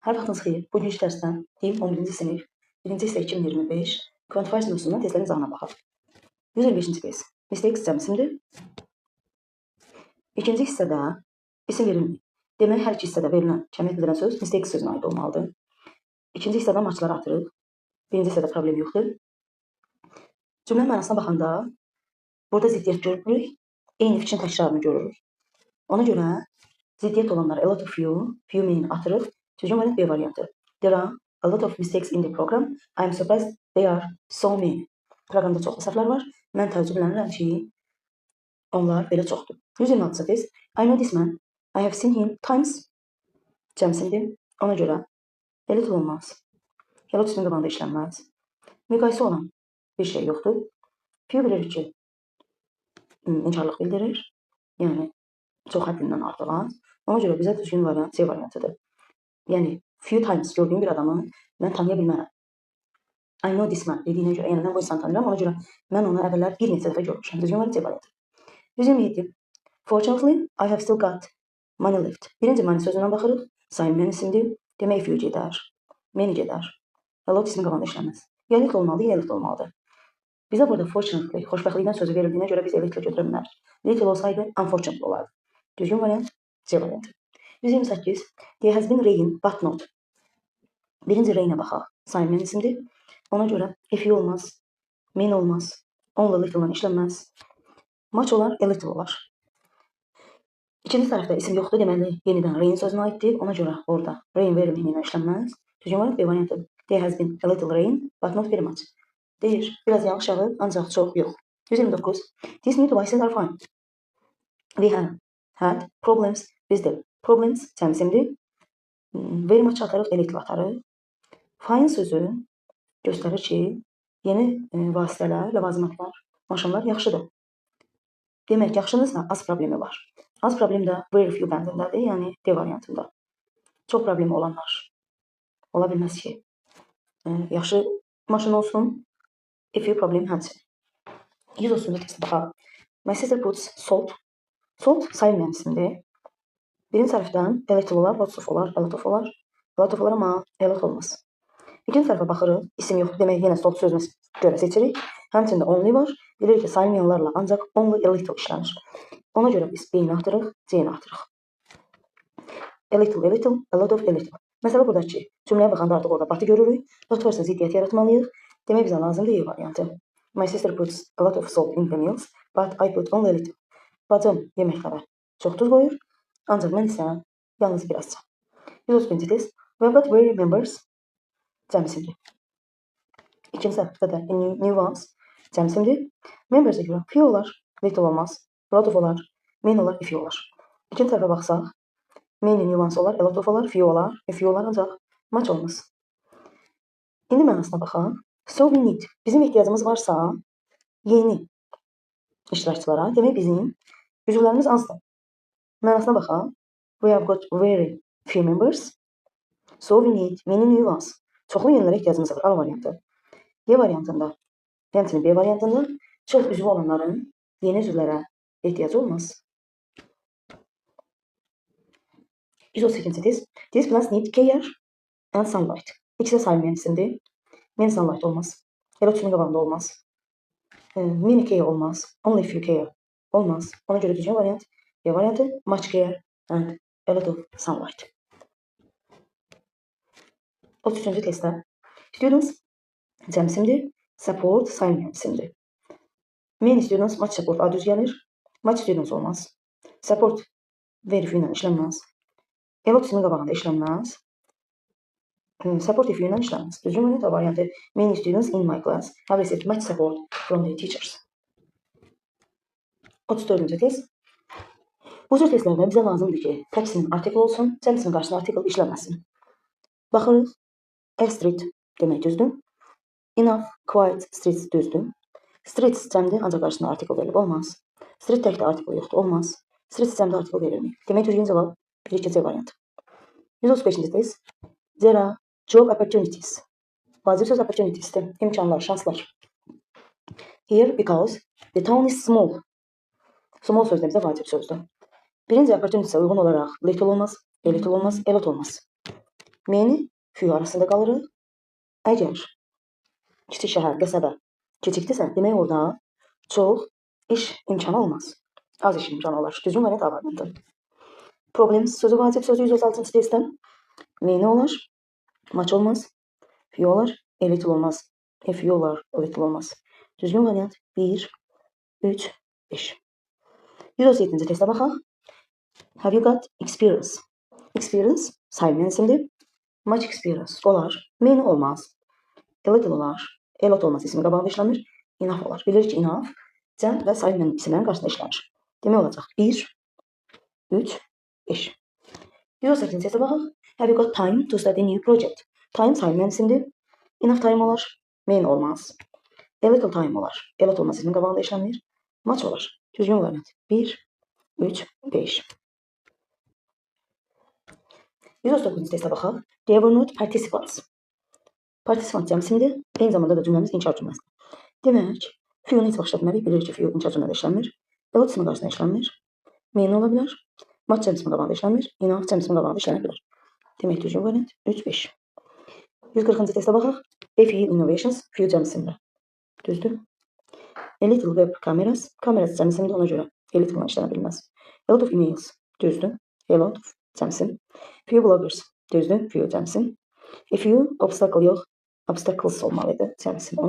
Hər vaxtınız xeyir. Bugün dərsdən deyim 11-ci sinif, 1-ci hissə 2025 Quantifiers mövzusundan testlərin izahına baxaq. 155-ci test. Mistakes cəmisimdir. İkinci hissədə isim verilmir. Demək, hər iki hissədə verilən kəmiyyət bildirən söz mistakes sözünə aid olmalıdır. İkinci hissədə maçları atırıq. Birinci hissədə problem yoxdur. Cümlənin mənasına baxanda burada ziddiyyət görürük. Eyni fikrin təkrarını görürük. Ona görə ziddiyyət olanlar a lot of few mean atırıq. Düzgün variant B variantı. There are a lot of mistakes in the program. I am surprised there are so many. Proqramda çoxlu səhvlər var. Mən təəccüblənirəm ki, onlar belə çoxdur. 126 test. I know this man. I have seen him times. Cəmsindir. Ona görə elit olmaz. Elot üstünün qabağında işlənməz. Müqayisə olan bir şey yoxdur. Few bilirik ki, inkarlıq bildirir. Yəni, çox həddindən artıq az. Ona görə bizə düzgün variant C variantıdır. Yəni, few times gördüyüm bir adamı mən tanıya bilmərəm. I know this man dediyinə görə, yəni mən bu insanı tanıyıram, ona görə mən onu əvvəllər bir neçə dəfə görmüşəm. Düzgün variant C variantı. 127. Fortunately, I have still got money left. Birinci money sözündən baxırıq. Sayın mən isimdir. Demək, few gedər. Many gedər. A lot ismin qabağında işlənməz. Ya elite olmalıdır, ya elite olmalıdır. Bizə burada fortunately, xoşbəxtlikdən sözü verildiyinə görə biz elite götürə bilmərik. Little olsaydı, unfortunate olardı. Düzgün variant C variantı. 128. There has been rain, but not. Birinci rain'e baxaq. Sayın mən isimdir. Ona görə if olmaz, mean olmaz, onunla little'dan işlənməz. Much olar, a little olar. İkinci tərəfdə isim yoxdur, deməli yenidən rain sözünə aiddir. Ona görə orada rain very mean işlənməz. Düzgün variant B variantı. There has been a little rain, but not very much. Deyir, biraz yağış yağır, ancaq çox yox. 129. These new devices are fine. We have had problems. Bizdə problems cəmisimdir. Very much atarıq, a little atarıq. Fine sözü göstərir ki, yeni vasitələr, ləvazimatlar, maşınlar yaxşıdır. Demək, yaxşıdırsa az problemi var. Az problem də very few bəndindədir, yəni D variantında. Çox problemi olanlar ola bilməz ki, yaxşı maşın olsun, a few problem həmçinin. 130-cu tekstə baxaq. My sister puts salt. Salt sayılmayan isimdir. Birinci tərəfdən a little olar, lots of olar, a lot of olar, amma a lot olmaz. İkinci tərəfə baxırıq, isim yoxdur, demək yenə salt sözünə görə seçirik. Həmçində only var, bilirik ki, sayılmayanlarla ancaq only a little işlənir. Ona görə biz B-ni atırıq, C-ni atırıq. A little, a lot of, a little. Məsələ buradakı ki, cümləyə baxanda artıq orada batı görürük. But varsa ziddiyyət yaratmalıyıq. Demək bizə lazımdır E variantı. My sister puts a lot of salt in the meals, but I put only a little. Bacım yeməklərə çox duz qoyur, ancaq mən isə yalnız birazca. 131-ci test. We have got very members. Cəmisimdir. İkinci səhvdə də new ones cəmisimdir. Members'e görə few olar, little olmaz, lot of olar, many olar, a few olar. İkinci tərəfə baxsaq, many new ones olar, a lot of olar, few olar, a few olar, ancaq much olmaz. İndi mənasına baxaq. So we need. Bizim ehtiyacımız varsa yeni iştirakçılara, demək bizim üzvlərimiz azdır. Mənasına baxaq. We have got very few members. So we need many new ones. Çoxlu yenilərə ehtiyacımız var. A variantı. D variantında, həmçinin B variantında çox üzvü olanların yeni üzvlərə ehtiyacı olmaz. 132-ci test. These plants need care and sunlight. İkisi də sayılmayan isimdir. Many sunlight olmaz. Elot üstünün qabağında olmaz. Many care olmaz. Only few care olmaz. Ona görə düzgün variant B variantı. Much care and a lot of sunlight. 33-cü testdə students cəmisimdir. Support sayılmayan isimdir. Many students, much support A düz gəlir. Much students olmaz. Support very few ilə işlənməz. Elot üstünün qabağında işlənməz. Support if ilə işlənməz. Düzgün variant A variantı. Many students in my class have received much support from their teachers. 34-cü test. Bu cür testlərdə bizə lazımdır ki, tək isim artikel olsun, cəmisinin qarşısına artikel işlənməsin. Baxırıq. A street demək düzdür. Enough, quiet, streets düzdür. Streets cəmdir, ancaq qarşısına artikel verilib olmaz. Street təkdə artikel yoxdur, olmaz. Streets cəmdə artikel verilmir. Demək düzgün cavab 1-2 C variantı. 135-ci test. There are job opportunities. Vacib söz opportunitiesdir. İmkanlar, şanslar. Here because the town is small. Small sözdə bizə vacib sözdür. Birinci opportunities'e uyğun olaraq little olmaz, a little olmaz, a lot olmaz. many, few arasında qalırıq. Əgər kiçik şəhər, qəsəbə kiçikdirsə, demək orada çox iş imkanı olmaz. Az iş imkanı olar. Düzgün variant A variantı. Problemsiz sözü vacib sözü 136-cı testdən. Many olar, much olmaz, few olar, a little olmaz. A few olar, a little olmaz. Düzgün variant 1, 3, 5. 137-ci testə baxaq. Have you got experience? Experience sayılmayan isimdir. Much experience olar. Many olmaz. A little olar. A lot olmaz. İsmin qabağında işlənmir. Enough olar. Bilirik ki, enough cəm və sayılmayan isimlərin qarşısında işlənir. Demək olacaq 1, 3, 5. 118-ci testə baxaq. Have you got time to study new project? Time sayılmayan isimdir. Enough time olar. Many olmaz. A little time olar. A lot olmaz. İsmin qabağında işlənmir. Much olar. Düzgün variant 1, 3, 5. 139-cu testə baxaq. They were not participants. Participant cəm isimdir. Eyni zamanda da cümləmiz inkar cümləsidir. Demək, few-nu heç vaxt işlətmərik. Bilirik ki, few inkar cümlədə işlənmir. A lot ismin qarşısında işlənmir. Many ola bilər. Much cəm ismin qabağında işlənmir. Enough cəm ismin qabağında işlənə bilər. Demək, düzgün variant 3, 5. 140-cı testə baxaq. A few innovations, few cəm isimdir. Düzdür. A little web cameras. Cameras cəm isimdir, ona görə a little işlənə bilməz. A lot of emails. Düzdür. A lot of cəm isim. Few bloggers. Düzdür. Few cəm isim. A few obstacle yox. Obstacles olmalıdır cəm isim.